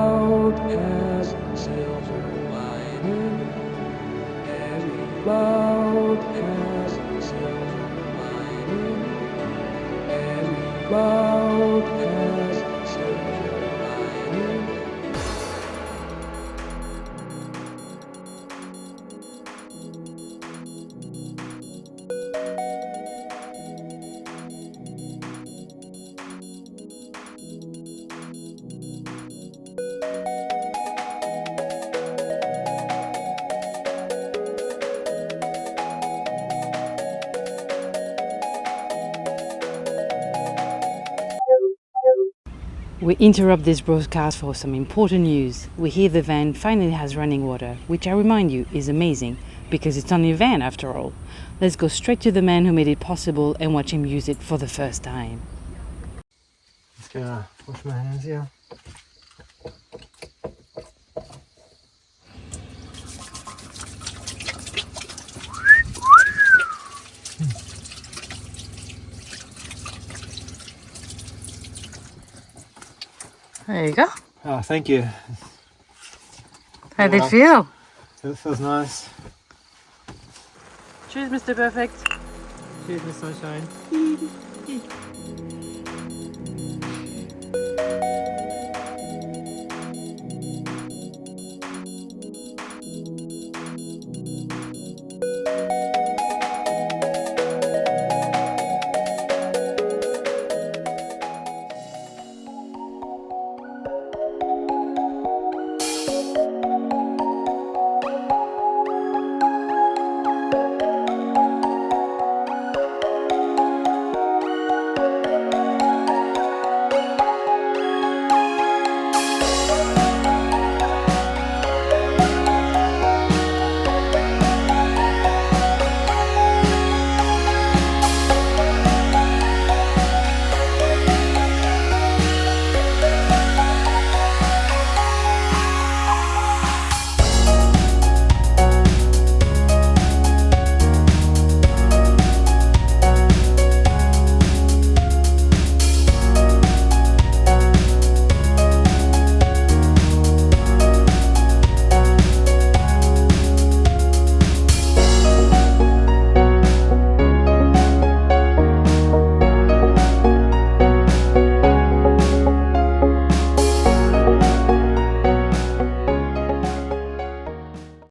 cloud has a silver lining. Every cloud has a silver lining. Every cloud has a silver lining. We interrupt this broadcast for some important news. We hear the van finally has running water, which I remind you is amazing because it's only a van after all. Let's go straight to the man who made it possible and watch him use it for the first time. Just gonna wash my hands here. There you go. Oh, thank you. How did it feel? It feels nice. Cheers, Mr. Perfect. Cheers, Miss Sunshine.